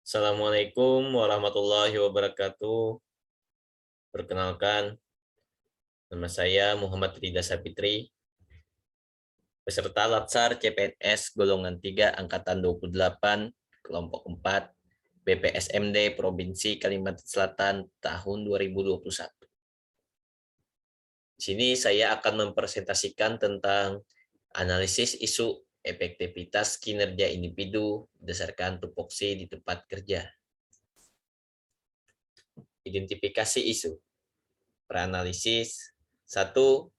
Assalamualaikum warahmatullahi wabarakatuh. Perkenalkan, nama saya Muhammad Rida Sapitri, peserta Latsar CPNS golongan 3 angkatan 28, kelompok 4, BPSMD Provinsi Kalimantan Selatan tahun 2021. Di sini saya akan mempresentasikan tentang analisis isu efektivitas kinerja individu berdasarkan tupoksi di tempat kerja. Identifikasi isu. Peranalisis. 1.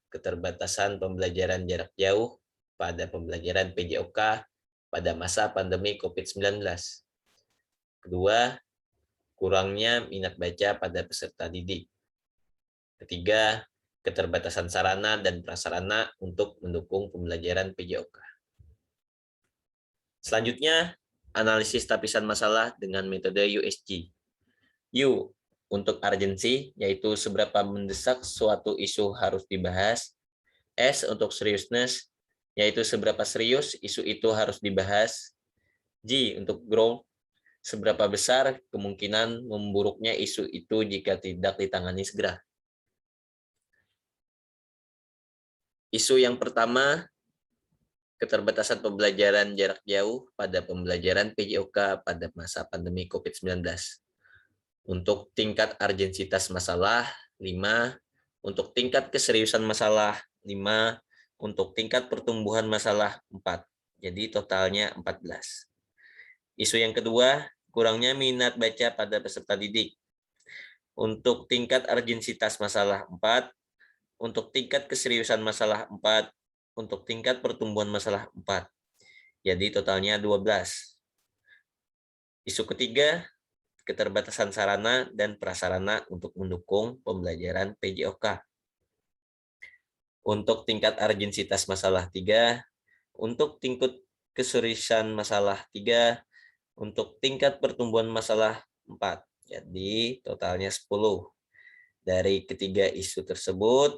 Keterbatasan pembelajaran jarak jauh pada pembelajaran PJOK pada masa pandemi COVID-19. Kedua, kurangnya minat baca pada peserta didik. Ketiga, keterbatasan sarana dan prasarana untuk mendukung pembelajaran PJOK. Selanjutnya, analisis lapisan masalah dengan metode USG. U untuk urgensi, yaitu seberapa mendesak suatu isu harus dibahas. S untuk seriousness, yaitu seberapa serius isu itu harus dibahas. G untuk growth, seberapa besar kemungkinan memburuknya isu itu jika tidak ditangani segera. Isu yang pertama, keterbatasan pembelajaran jarak jauh pada pembelajaran PJOK pada masa pandemi COVID-19. Untuk tingkat urgensitas masalah, 5. Untuk tingkat keseriusan masalah, 5. Untuk tingkat pertumbuhan masalah, 4. Jadi totalnya 14. Isu yang kedua, kurangnya minat baca pada peserta didik. Untuk tingkat urgensitas masalah, 4. Untuk tingkat keseriusan masalah, 4. Untuk tingkat pertumbuhan masalah, 4. Jadi totalnya 12. Isu ketiga, keterbatasan sarana dan prasarana untuk mendukung pembelajaran PJOK. Untuk tingkat urgensitas masalah 3, untuk tingkat keseriusan masalah 3, untuk tingkat pertumbuhan masalah 4. Jadi totalnya 10. Dari ketiga isu tersebut,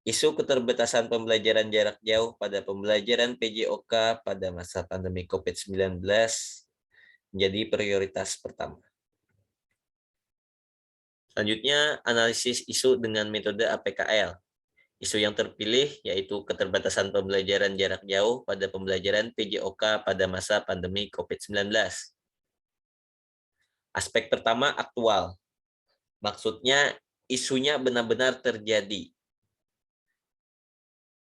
isu keterbatasan pembelajaran jarak jauh pada pembelajaran PJOK pada masa pandemi COVID-19 menjadi prioritas pertama. Selanjutnya, analisis isu dengan metode APKL. Isu yang terpilih yaitu keterbatasan pembelajaran jarak jauh pada pembelajaran PJOK pada masa pandemi COVID-19. Aspek pertama, aktual. Maksudnya, isunya benar-benar terjadi.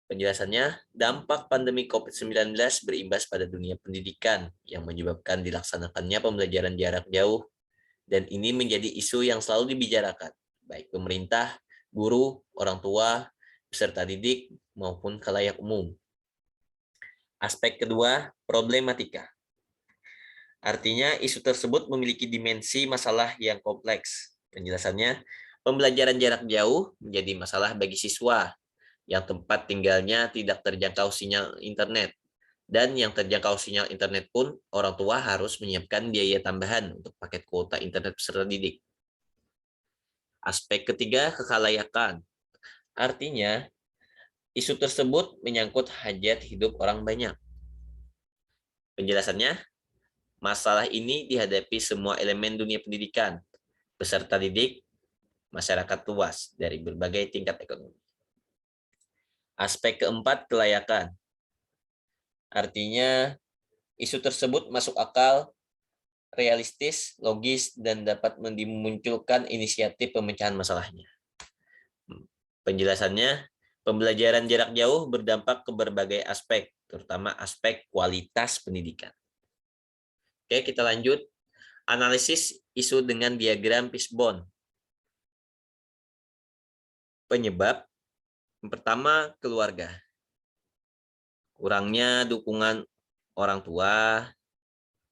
Penjelasannya, dampak pandemi COVID-19 berimbas pada dunia pendidikan yang menyebabkan dilaksanakannya pembelajaran jarak jauh, dan ini menjadi isu yang selalu dibicarakan, baik pemerintah, guru, orang tua, peserta didik, maupun khalayak umum. Aspek kedua, problematika. Artinya, isu tersebut memiliki dimensi masalah yang kompleks. Penjelasannya, pembelajaran jarak jauh menjadi masalah bagi siswa yang tempat tinggalnya tidak terjangkau sinyal internet. Dan yang terjangkau sinyal internet pun, orang tua harus menyiapkan biaya tambahan untuk paket kuota internet peserta didik. Aspek ketiga, kekhalayakan. Artinya, isu tersebut menyangkut hajat hidup orang banyak. Penjelasannya, masalah ini dihadapi semua elemen dunia pendidikan, peserta didik, masyarakat luas dari berbagai tingkat ekonomi. Aspek keempat, kelayakan. Artinya, isu tersebut masuk akal, realistis, logis, dan dapat memunculkan inisiatif pemecahan masalahnya. Penjelasannya, pembelajaran jarak jauh berdampak ke berbagai aspek, terutama aspek kualitas pendidikan. Oke, kita lanjut. Analisis isu dengan diagram fishbone. Penyebab, yang pertama, keluarga. Kurangnya dukungan orang tua,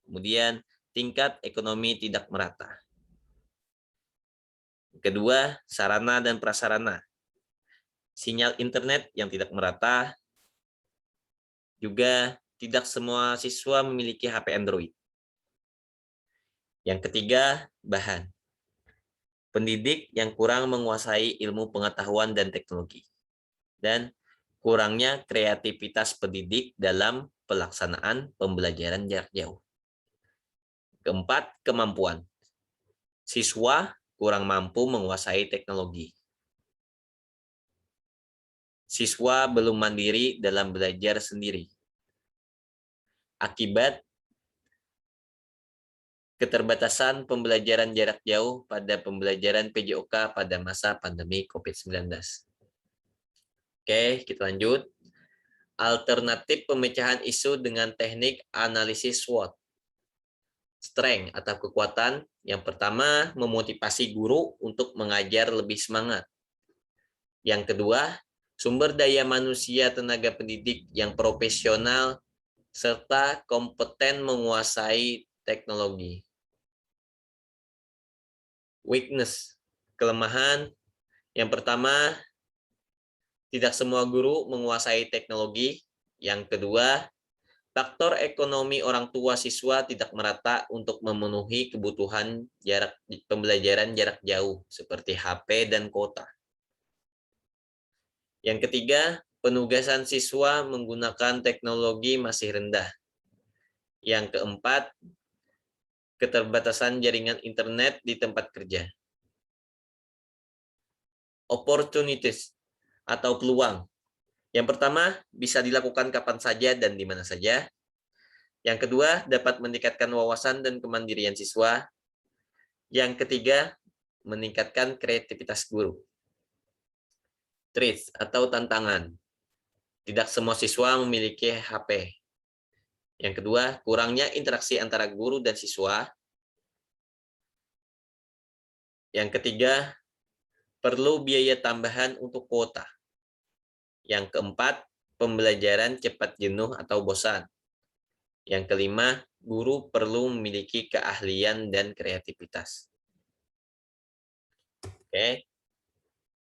kemudian tingkat ekonomi tidak merata. Kedua, sarana dan prasarana. Sinyal internet yang tidak merata, juga tidak semua siswa memiliki HP Android. Yang ketiga, bahan. Pendidik yang kurang menguasai ilmu pengetahuan dan teknologi. Dan kurangnya kreativitas pendidik dalam pelaksanaan pembelajaran jarak jauh. Keempat, kemampuan. Siswa kurang mampu menguasai teknologi. Siswa belum mandiri dalam belajar sendiri. Akibat keterbatasan pembelajaran jarak jauh pada pembelajaran PJOK pada masa pandemi COVID-19. Oke, kita lanjut. Alternatif pemecahan isu dengan teknik analisis SWOT. Strength atau kekuatan. Yang pertama, memotivasi guru untuk mengajar lebih semangat. Yang kedua, sumber daya manusia tenaga pendidik yang profesional serta kompeten menguasai teknologi. Weakness, kelemahan. Yang pertama, tidak semua guru menguasai teknologi. Yang kedua, faktor ekonomi orang tua siswa tidak merata untuk memenuhi kebutuhan pembelajaran jarak jauh seperti HP dan kuota. Yang ketiga, penugasan siswa menggunakan teknologi masih rendah. Yang keempat, keterbatasan jaringan internet di tempat kerja. Opportunities atau peluang. Yang pertama, bisa dilakukan kapan saja dan di mana saja. Yang kedua, dapat meningkatkan wawasan dan kemandirian siswa. Yang ketiga, meningkatkan kreativitas guru. Threats atau tantangan. Tidak semua siswa memiliki HP. Yang kedua, kurangnya interaksi antara guru dan siswa. Yang ketiga, perlu biaya tambahan untuk kuota. Yang keempat, pembelajaran cepat jenuh atau bosan. Yang kelima, guru perlu memiliki keahlian dan kreativitas. Oke.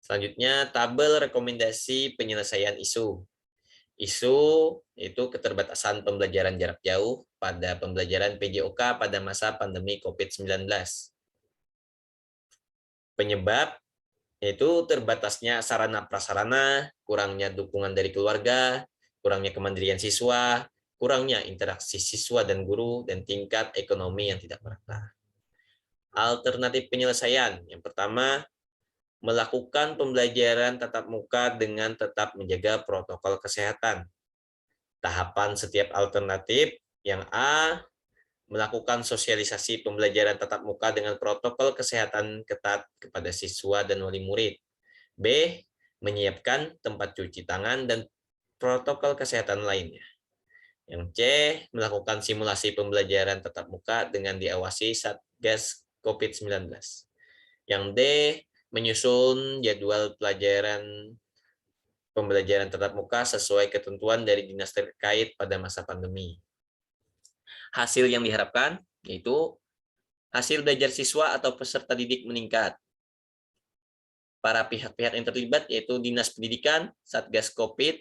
Selanjutnya, tabel rekomendasi penyelesaian isu. Isu itu keterbatasan pembelajaran jarak jauh pada pembelajaran PJOK pada masa pandemi COVID-19. Penyebab yaitu terbatasnya sarana prasarana, kurangnya dukungan dari keluarga, kurangnya kemandirian siswa, kurangnya interaksi siswa dan guru, dan tingkat ekonomi yang tidak merata. Alternatif penyelesaian. Yang pertama, melakukan pembelajaran tatap muka dengan tetap menjaga protokol kesehatan. Tahapan setiap alternatif. Yang A, melakukan sosialisasi pembelajaran tatap muka dengan protokol kesehatan ketat kepada siswa dan wali murid. B, menyiapkan tempat cuci tangan dan protokol kesehatan lainnya. Yang C, melakukan simulasi pembelajaran tatap muka dengan diawasi Satgas COVID-19. Yang D, menyusun jadwal pembelajaran tatap muka sesuai ketentuan dari dinas terkait pada masa pandemi. Hasil yang diharapkan yaitu hasil belajar siswa atau peserta didik meningkat. Para pihak-pihak yang terlibat yaitu Dinas Pendidikan, Satgas COVID,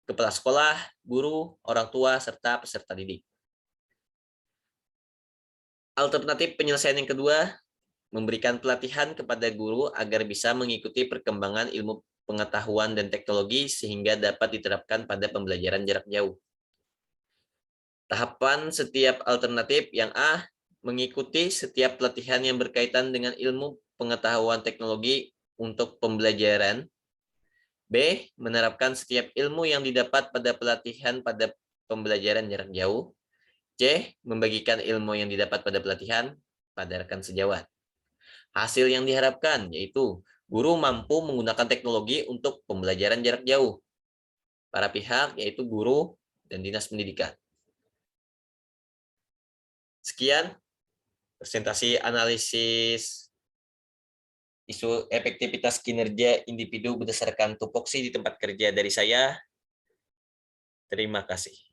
kepala sekolah, guru, orang tua, serta peserta didik. Alternatif penyelesaian yang kedua, memberikan pelatihan kepada guru agar bisa mengikuti perkembangan ilmu pengetahuan dan teknologi sehingga dapat diterapkan pada pembelajaran jarak jauh. Tahapan setiap alternatif. Yang A, mengikuti setiap pelatihan yang berkaitan dengan ilmu pengetahuan teknologi untuk pembelajaran. B, menerapkan setiap ilmu yang didapat pada pelatihan pada pembelajaran jarak jauh. C, membagikan ilmu yang didapat pada pelatihan pada rekan sejawat. Hasil yang diharapkan yaitu guru mampu menggunakan teknologi untuk pembelajaran jarak jauh. Para pihak yaitu guru dan dinas pendidikan. Sekian presentasi analisis isu efektivitas kinerja individu berdasarkan tupoksi di tempat kerja dari saya. Terima kasih.